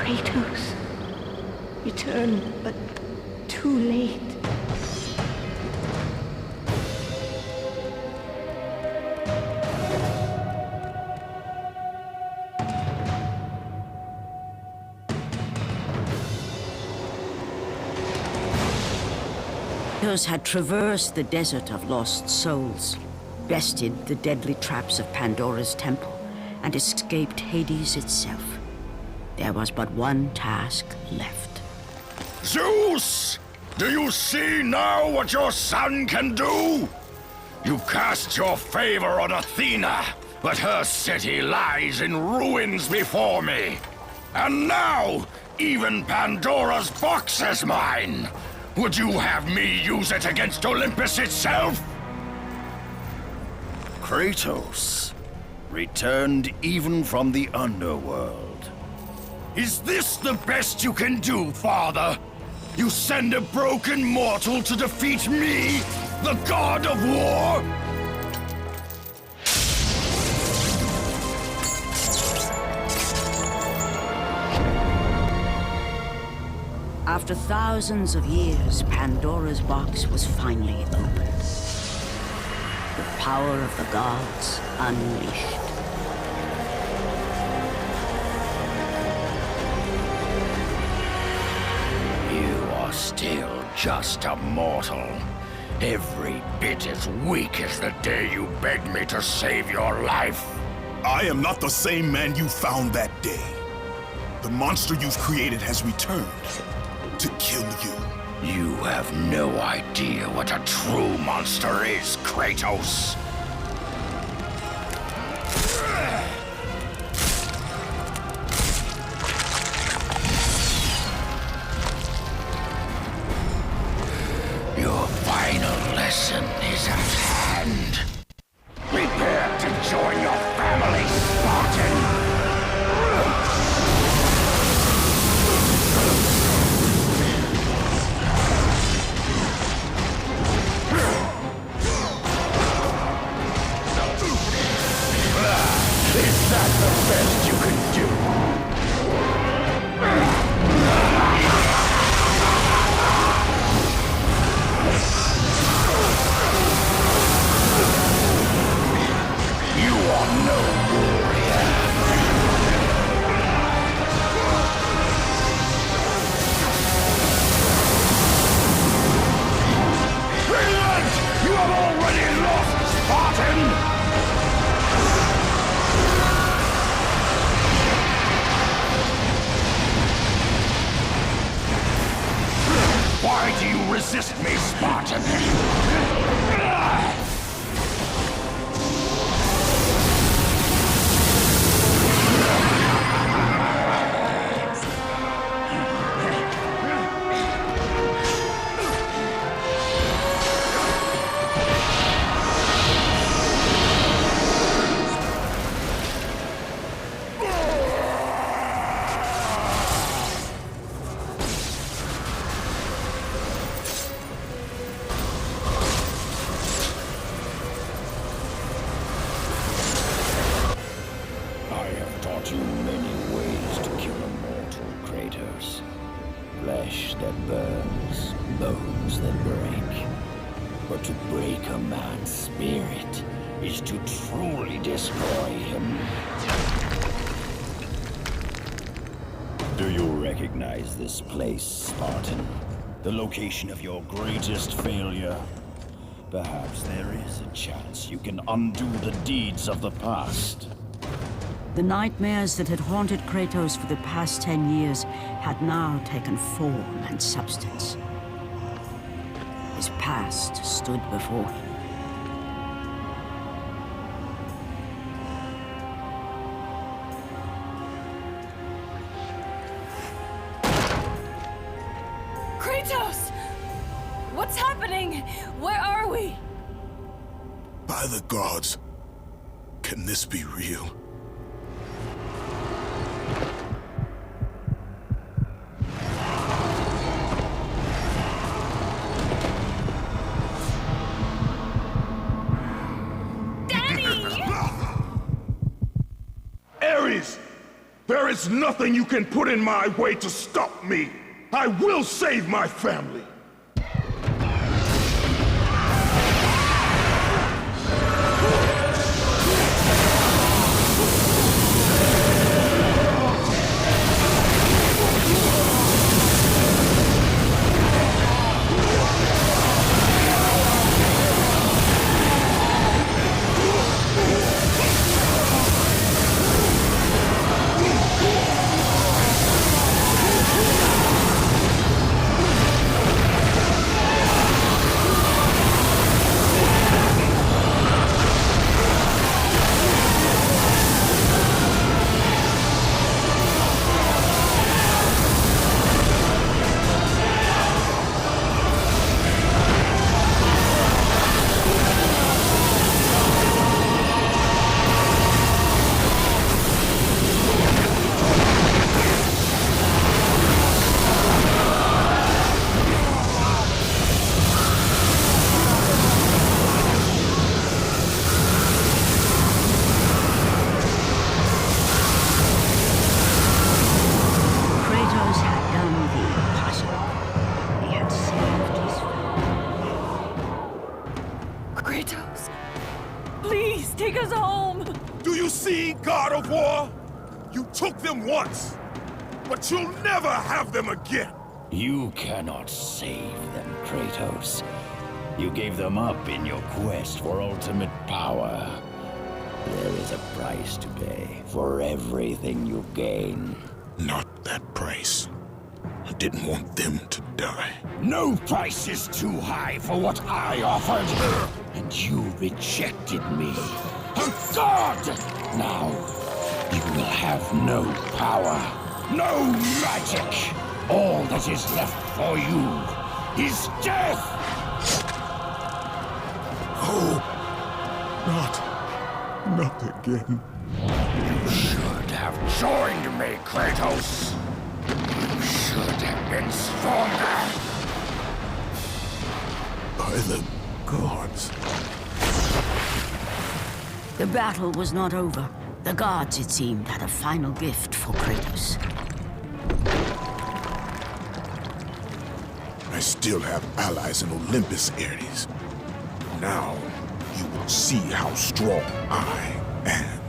Kratos. Return, but too late. Kratos had traversed the desert of lost souls, bested the deadly traps of Pandora's temple, and escaped Hades itself. There was but one task left. Zeus! Do you see now what your son can do? You cast your favor on Athena, but her city lies in ruins before me. And now, even Pandora's box is mine. Would you have me use it against Olympus itself? Kratos, returned even from the underworld. Is this the best you can do, Father? You send a broken mortal to defeat me, the god of war? After thousands of years, Pandora's box was finally opened. The power of the gods unleashed. You are still just a mortal. Every bit as weak as the day you begged me to save your life. I am not the same man you found that day. The monster you've created has returned to kill you. You have no idea what a true monster is, Kratos. Your final lesson is at hand. Prepare to join your family, Spartan! Is that the best you can do? You are no warrior. Brilliant! You have already lost, Spartan! Why do you resist me, Spartan? You many ways to kill a mortal, Kratos. Flesh that burns, bones that break. But to break a man's spirit is to truly destroy him. Do you recognize this place, Spartan? The location of your greatest failure? Perhaps there is a chance you can undo the deeds of the past. The nightmares that had haunted Kratos for the past 10 years had now taken form and substance. His past stood before him. Kratos! What's happening? Where are we? By the gods, can this be real? There is nothing you can put in my way to stop me. I will save my family. Kratos had done the impossible. He had saved his family. Kratos, please take us home. Do you see, God of War? You took them once, but you'll never have them again. You cannot save them, Kratos. You gave them up in your quest for ultimate power. There is a price to pay for everything you gain. Not that price. I didn't want them to die. No price is too high for what I offered, and you rejected me. A god! Now, you will have no power, no magic. All that is left for you is death! Oh, not again. You should have joined me, Kratos. You should have been stronger. By the gods. The battle was not over. The gods, it seemed, had a final gift for Kratos. I still have allies in Olympus, Ares. Now, you will see how strong I am.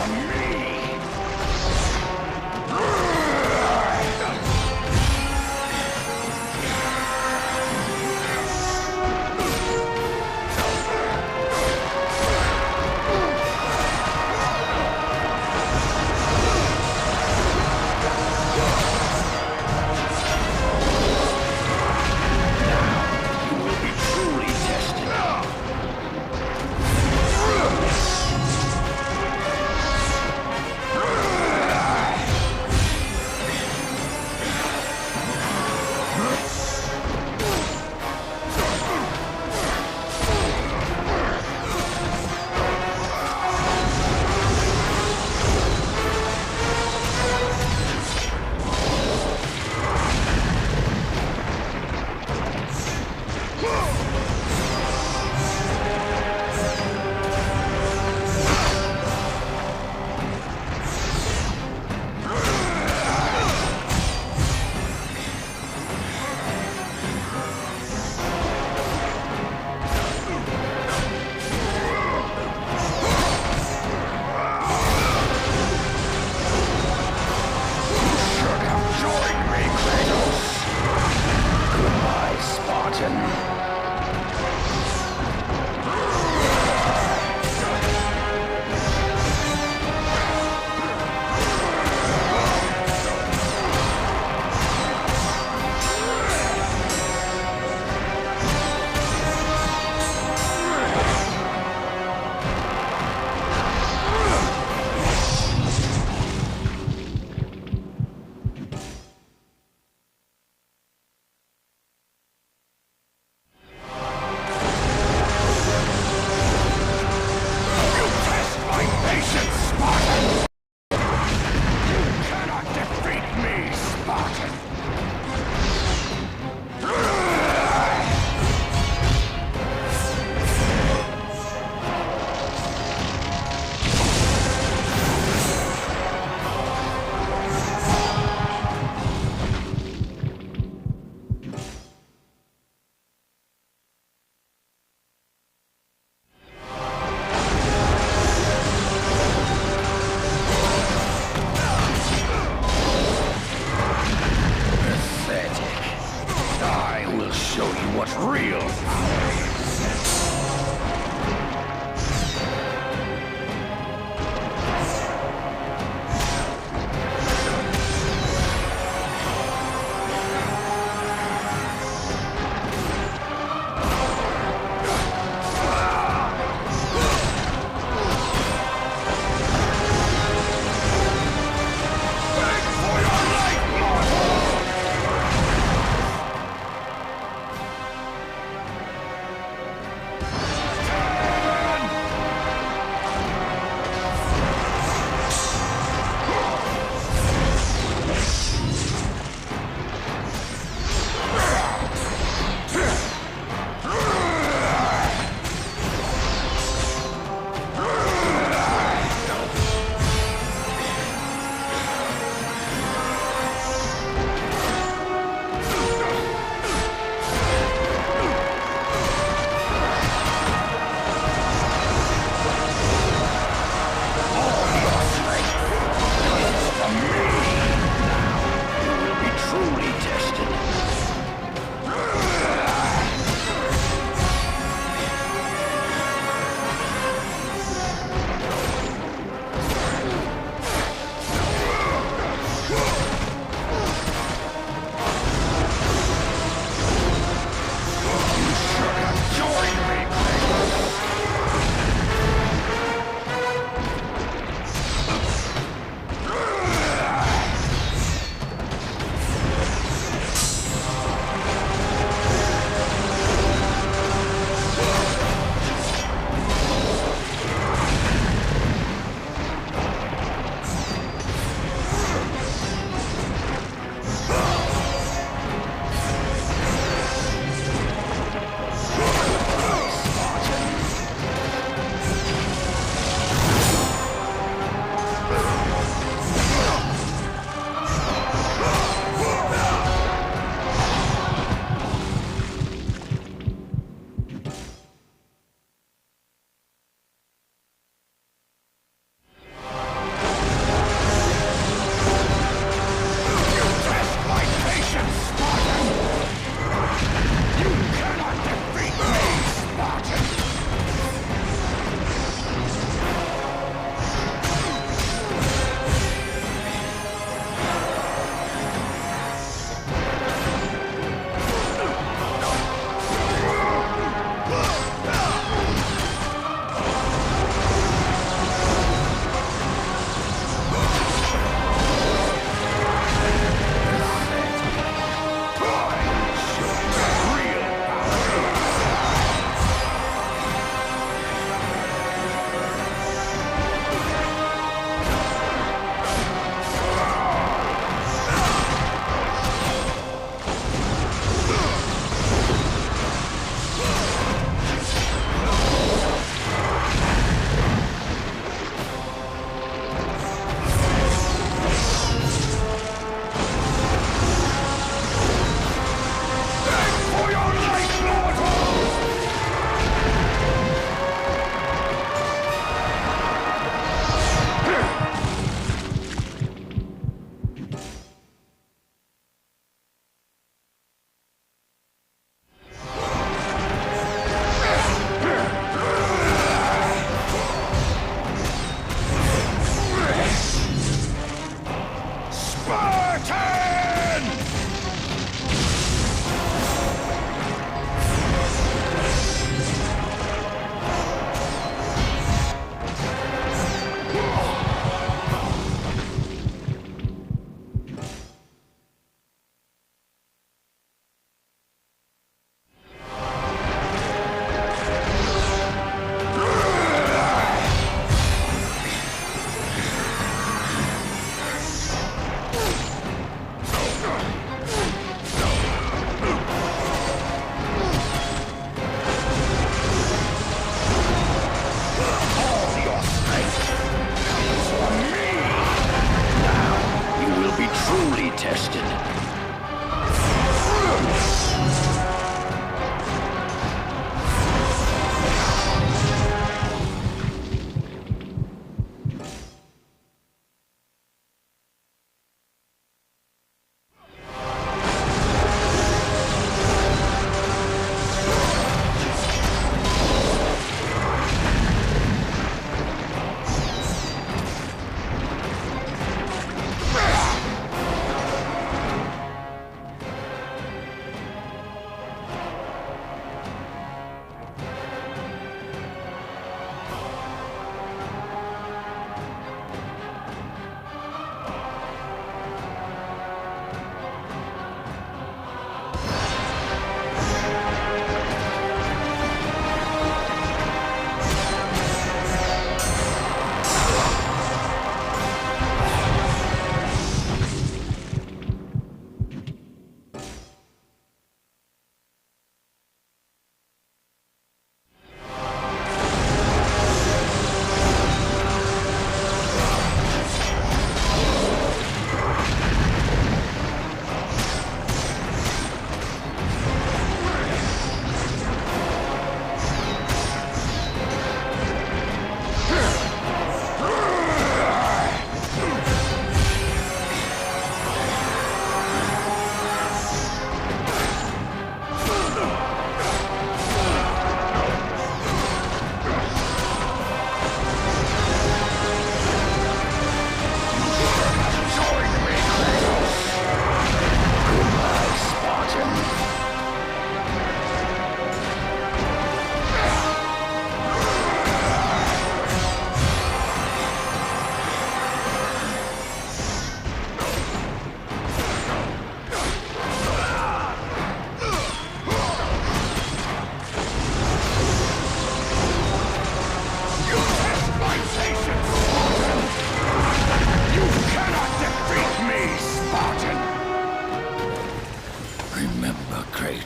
from me!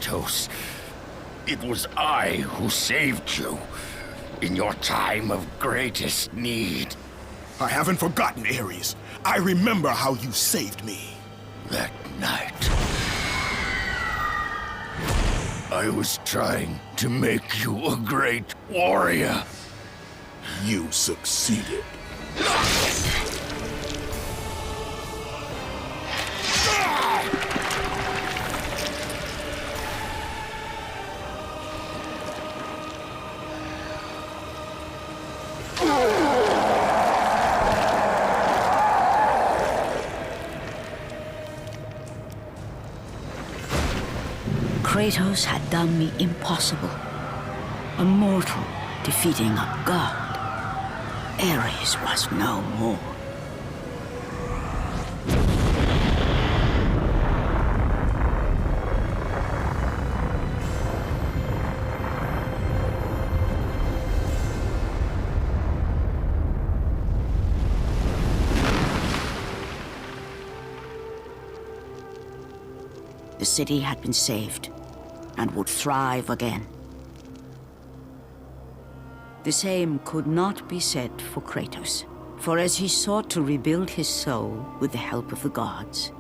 Kratos. It was I who saved you in your time of greatest need. I haven't forgotten, Ares. I remember how you saved me. That night, I was trying to make you a great warrior. You succeeded. Kratos had done the impossible. A mortal defeating a god. Ares was no more. The city had been saved and would thrive again. The same could not be said for Kratos, for as he sought to rebuild his soul with the help of the gods,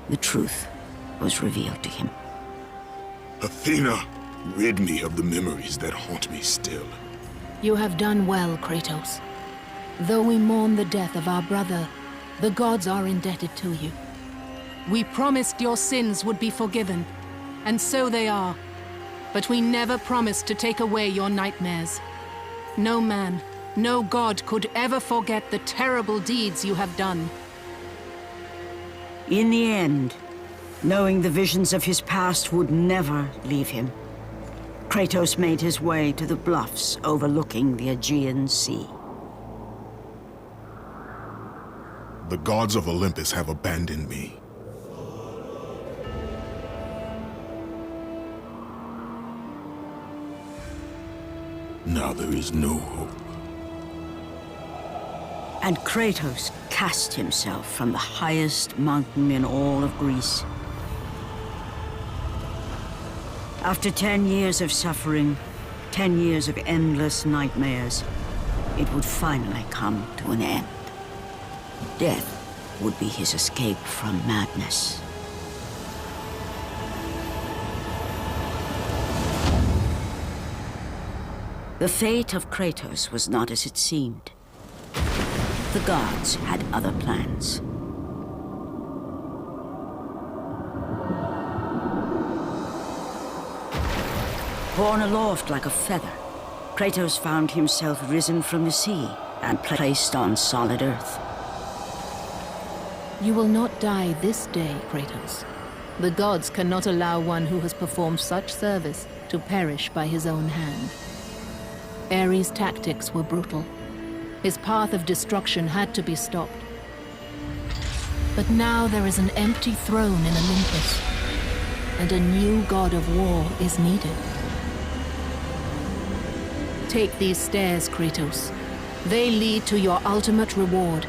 the truth was revealed to him. Athena, rid me of the memories that haunt me still. You have done well, Kratos. Though we mourn the death of our brother, the gods are indebted to you. We promised your sins would be forgiven, and so they are. But we never promised to take away your nightmares. No man, no god could ever forget the terrible deeds you have done. In the end, knowing the visions of his past would never leave him, Kratos made his way to the bluffs overlooking the Aegean Sea. The gods of Olympus have abandoned me. Now there is no hope. And Kratos cast himself from the highest mountain in all of Greece. After 10 years of suffering, 10 years of endless nightmares, it would finally come to an end. Death would be his escape from madness. The fate of Kratos was not as it seemed. The gods had other plans. Borne aloft like a feather, Kratos found himself risen from the sea and placed on solid earth. You will not die this day, Kratos. The gods cannot allow one who has performed such service to perish by his own hand. Ares' tactics were brutal. His path of destruction had to be stopped. But now there is an empty throne in Olympus, and a new god of war is needed. Take these stairs, Kratos. They lead to your ultimate reward.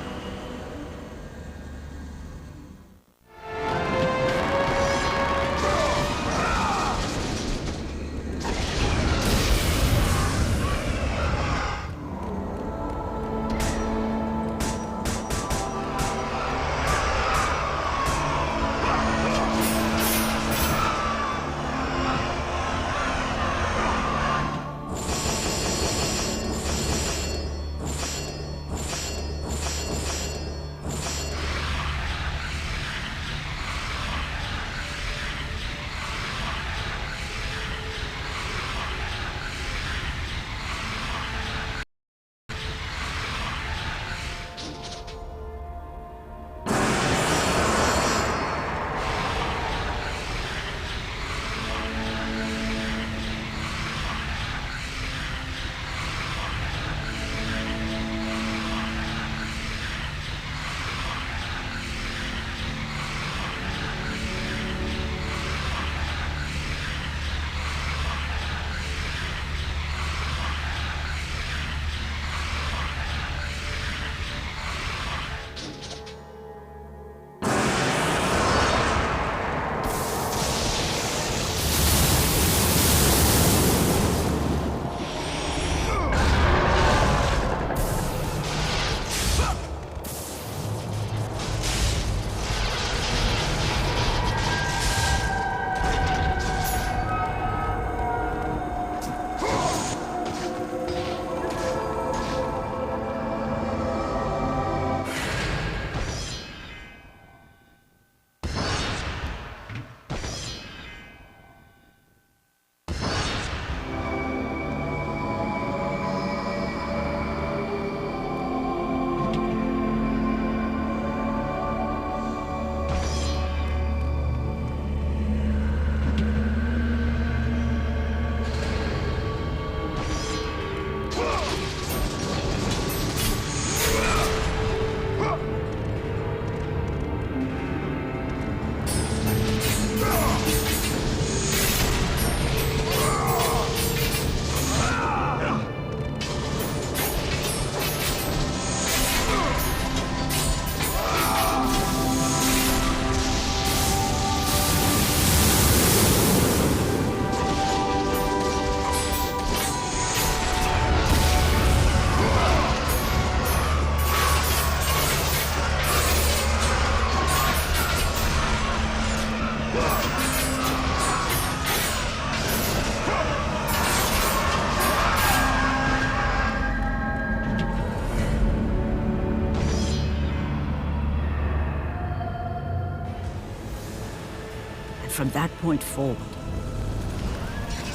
from that point forward,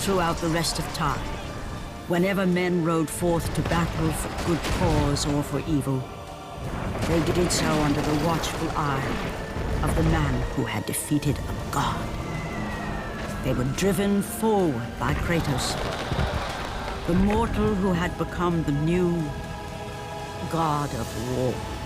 throughout the rest of time, whenever men rode forth to battle for good cause or for evil, they did so under the watchful eye of the man who had defeated a god. They were driven forward by Kratos, the mortal who had become the new god of war.